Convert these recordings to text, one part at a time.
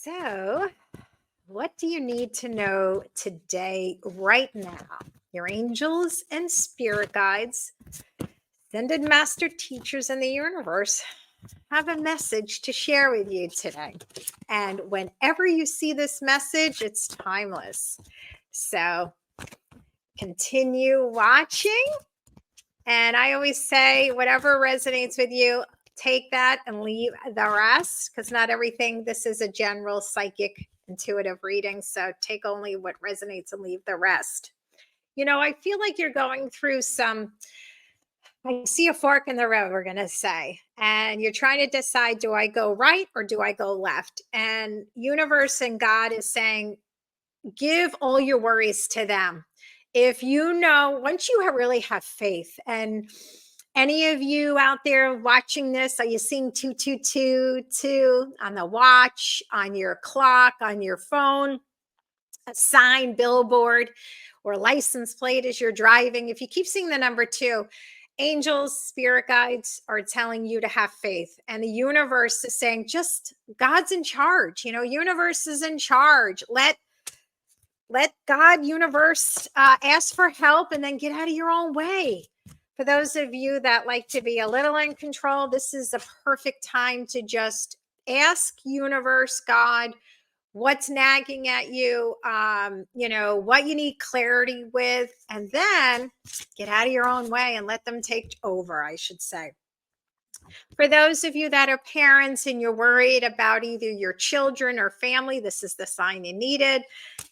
So, what do you need to know today, right now? Your angels and spirit guides, ascended master teachers in the universe have a message to share with you today. And whenever you see this message, it's timeless. So, continue watching. And I always say, whatever resonates with you, take that and leave the rest, because not everything, this is a general psychic intuitive reading. So take only what resonates and leave the rest. I feel like you're going through I see a fork in the road, we're going to say, and you're trying to decide, do I go right or do I go left? And universe and God is saying, give all your worries to them. If once you really have faith, and any of you out there watching this, are you seeing 2222 on the watch, on your clock, on your phone, a sign, billboard, or license plate as you're driving? If you keep seeing the number 2, angels, spirit guides are telling you to have faith. And the universe is saying, just God's in charge. Universe is in charge. Let God, universe, ask for help and then get out of your own way. For those of you that like to be a little in control, this is a perfect time to just ask universe, God, what's nagging at you, what you need clarity with, and then get out of your own way and let them take over, I should say. For those of you that are parents and you're worried about either your children or family, this is the sign you needed.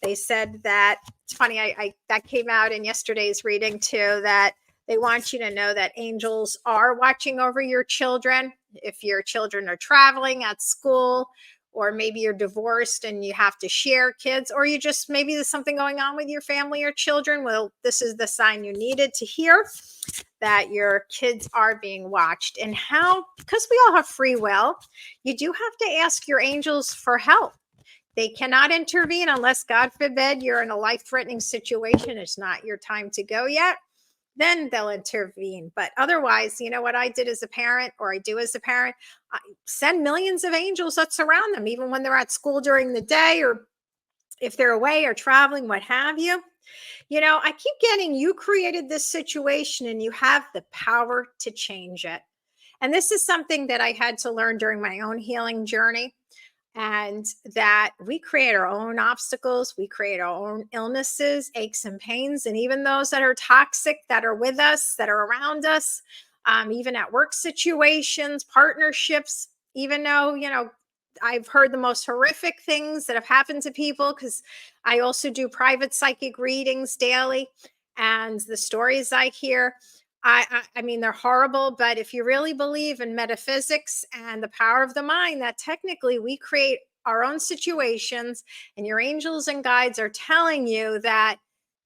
They said that, it's funny, I that came out in yesterday's reading too, that they want you to know that angels are watching over your children. If your children are traveling at school, or maybe you're divorced and you have to share kids, or maybe there's something going on with your family or children, well, this is the sign you needed to hear, that your kids are being watched. And because we all have free will, you do have to ask your angels for help. They cannot intervene unless, God forbid, you're in a life-threatening situation. It's not your time to go yet. Then they'll intervene. But otherwise, what I did as a parent, or I do as a parent, I send millions of angels that surround them, even when they're at school during the day, or if they're away or traveling, what have you. I keep getting, you created this situation and you have the power to change it. And this is something that I had to learn during my own healing journey. And that we create our own obstacles, we create our own illnesses, aches and pains, and even those that are toxic, that are with us, that are around us, even at work situations, partnerships, even though, I've heard the most horrific things that have happened to people, because I also do private psychic readings daily. And the stories I hear, I mean, they're horrible, but if you really believe in metaphysics and the power of the mind, that technically we create our own situations, and your angels and guides are telling you that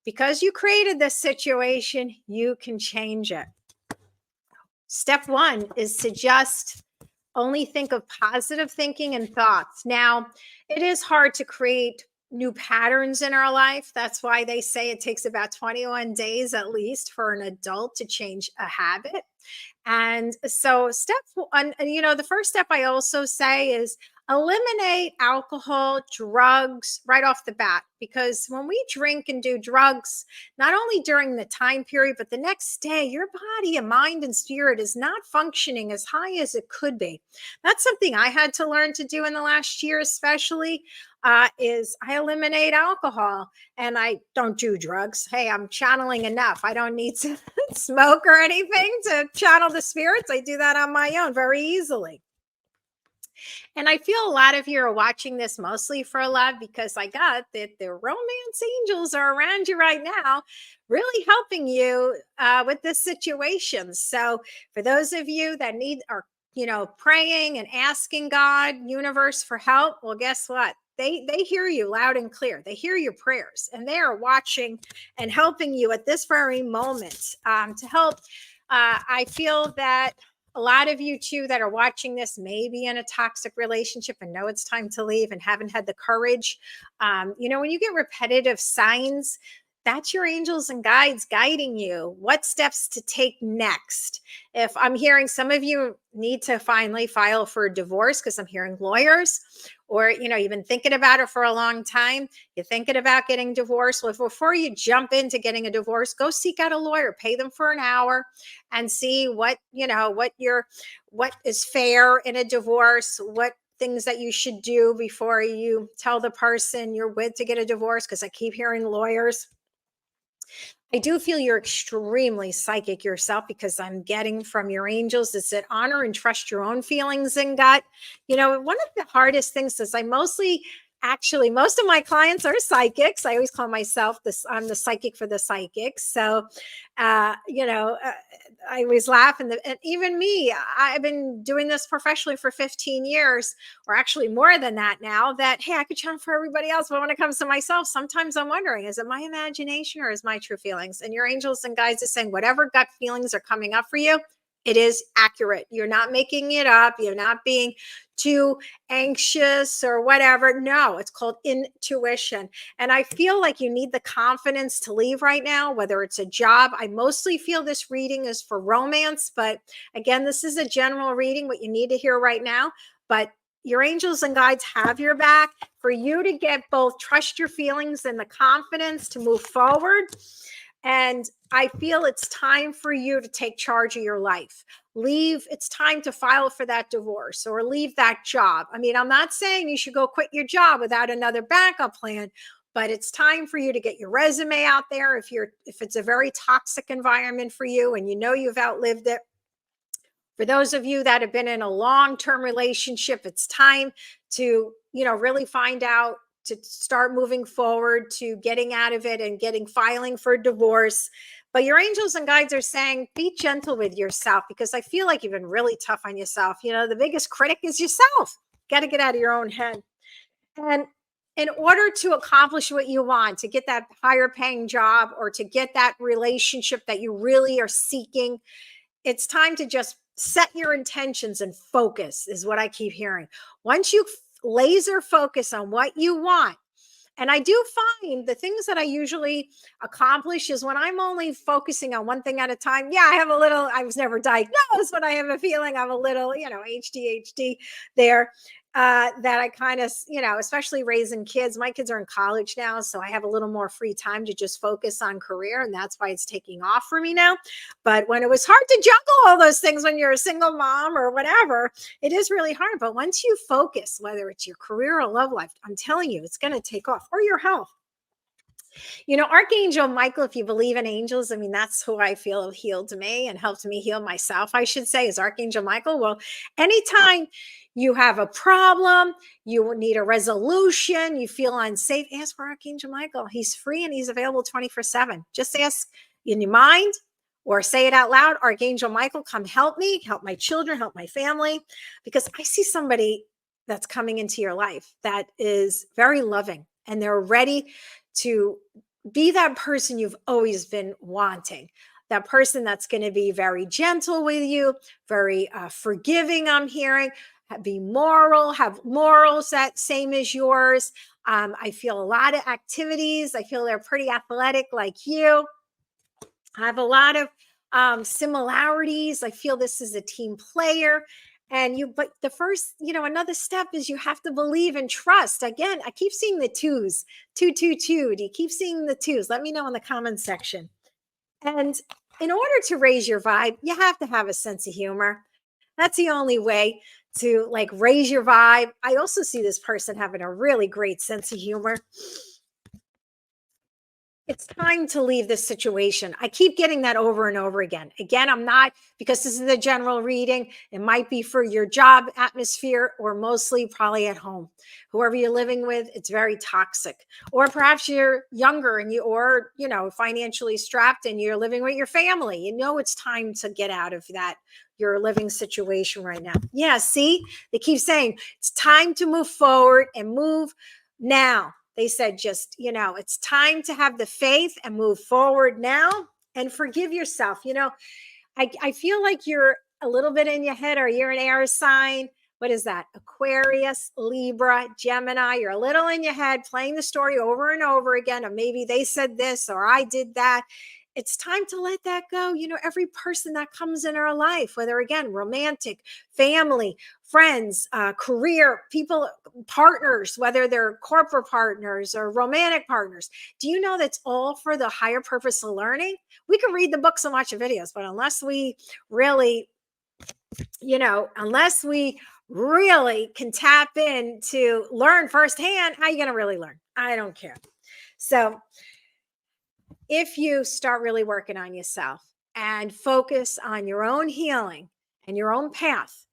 because you created this situation, you can change it. Step 1 is to just only think of positive thinking and thoughts. Now, it is hard to create new patterns in our life. That's why they say it takes about 21 days at least for an adult to change a habit. And so step 1, the first step I also say is eliminate alcohol, drugs right off the bat, because when we drink and do drugs, not only during the time period, but the next day, your body and mind and spirit is not functioning as high as it could be. That's something I had to learn to do in the last year, especially, is I eliminate alcohol and I don't do drugs. Hey, I'm channeling enough. I don't need to smoke or anything to channel the spirits. I do that on my own very easily. And I feel a lot of you are watching this mostly for love, because I got that the romance angels are around you right now, really helping you with this situation. So for those of you that are praying and asking God, universe, for help, well, guess what? They hear you loud and clear. They hear your prayers, and they are watching and helping you at this very moment to help. I feel that a lot of you too that are watching this may be in a toxic relationship and know it's time to leave and haven't had the courage. When you get repetitive signs, that's your angels and guides guiding you what steps to take next. If I'm hearing some of you need to finally file for a divorce, because I'm hearing lawyers, or, you've been thinking about it for a long time. You're thinking about getting divorced. Well, before you jump into getting a divorce, go seek out a lawyer, pay them for an hour and see what is fair in a divorce, what things that you should do before you tell the person you're with to get a divorce. Because I keep hearing lawyers. I do feel you're extremely psychic yourself, because I'm getting from your angels is that honor and trust your own feelings and gut. One of the hardest things is most of my clients are psychics. I always call myself I'm the psychic for the psychics. So, I always laugh. And even me, I've been doing this professionally for 15 years, or actually more than that now, that, hey, I could channel for everybody else. But when it comes to myself, sometimes I'm wondering, is it my imagination or is my true feelings? And your angels and guides are saying, whatever gut feelings are coming up for you, it is accurate. You're not making it up. You're not being too anxious or whatever. No, it's called intuition. And I feel like you need the confidence to leave right now, whether it's a job. I mostly feel this reading is for romance, but again, this is a general reading, what you need to hear right now. But your angels and guides have your back for you to get both trust your feelings and the confidence to move forward. And I feel it's time for you to take charge of your life. It's time to file for that divorce or leave that job. I mean, I'm not saying you should go quit your job without another backup plan, but it's time for you to get your resume out there. If it's a very toxic environment for you and you've outlived it. For those of you that have been in a long-term relationship, it's time to, really find out, to start moving forward to getting out of it and filing for divorce. But your angels and guides are saying, be gentle with yourself, because I feel like you've been really tough on yourself. The biggest critic is yourself. Got to get out of your own head. And in order to accomplish what you want, to get that higher paying job or to get that relationship that you really are seeking, it's time to just set your intentions and focus, is what I keep hearing. Once you laser focus on what you want. And I do find the things that I usually accomplish is when I'm only focusing on one thing at a time. Yeah, I was never diagnosed, but I have a feeling I'm a little, ADHD there. That I kind of, especially raising kids. My kids are in college now, so I have a little more free time to just focus on career. And that's why it's taking off for me now. But when it was hard to juggle all those things when you're a single mom or whatever, it is really hard. But once you focus, whether it's your career or love life, I'm telling you, it's going to take off, or your health. Archangel Michael, if you believe in angels, I mean, that's who I feel healed me and helped me heal myself, I should say, is Archangel Michael. Well, anytime you have a problem, you need a resolution, you feel unsafe, ask for Archangel Michael. He's free and he's available 24/7. Just ask in your mind or say it out loud, Archangel Michael, come help me, help my children, help my family. Because I see somebody that's coming into your life that is very loving and they're ready to be that person you've always been wanting. That person that's going to be very gentle with you, very forgiving, I'm hearing, be moral, have morals that same as yours. I feel a lot of activities. I feel they're pretty athletic like you. I have a lot of similarities. I feel this is a team player. But the first, another step is you have to believe and trust. Again, I keep seeing the twos, 222. Do you keep seeing the twos? Let me know in the comments section. And in order to raise your vibe, you have to have a sense of humor. That's the only way to raise your vibe. I also see this person having a really great sense of humor. It's time to leave this situation. I keep getting that over and over again. Again, I'm not, because this is a general reading. It might be for your job atmosphere or mostly probably at home. Whoever you're living with, it's very toxic. Or perhaps you're younger and financially strapped and you're living with your family. It's time to get out of that, your living situation right now. Yeah, see, they keep saying it's time to move forward and move now. They said, it's time to have the faith and move forward now and forgive yourself. I feel like you're a little bit in your head, or you're an air sign. What is that? Aquarius, Libra, Gemini. You're a little in your head playing the story over and over again. Or maybe they said this or I did that. it's time to let that go. Every person that comes in our life, whether again, romantic, family, friends, career, people, partners, whether they're corporate partners or romantic partners, do you know that's all for the higher purpose of learning? We can read the books and watch the videos, but unless we really, unless we really can tap in to learn firsthand, how are you going to really learn? I don't care. So if you start really working on yourself and focus on your own healing and your own path,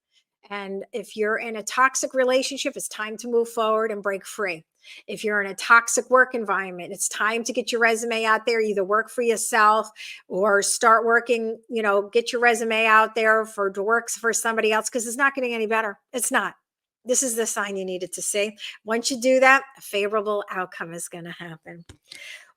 and if you're in a toxic relationship, it's time to move forward and break free. If you're in a toxic work environment, it's time to get your resume out there, either work for yourself or start working, get your resume out there to work for somebody else, because it's not getting any better. It's not. This is the sign you needed to see. Once you do that, a favorable outcome is going to happen.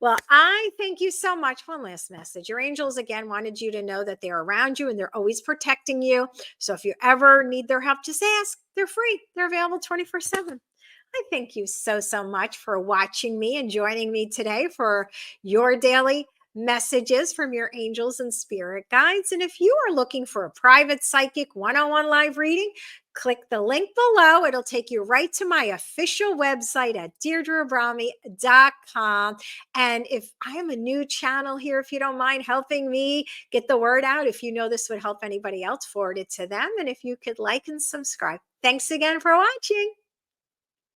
Well, I thank you so much. One last message. Your angels, again, wanted you to know that they're around you and they're always protecting you. So if you ever need their help, just ask. They're free. They're available 24/7. I thank you so, so much for watching me and joining me today for your daily messages from your angels and spirit guides. And if you are looking for a private psychic one-on-one live reading, click the link below. It'll take you right to my official website at deirdreabrami.com. And if I am a new channel here, if you don't mind helping me get the word out, if you know this would help anybody else, forward it to them. And if you could like and subscribe. Thanks again for watching.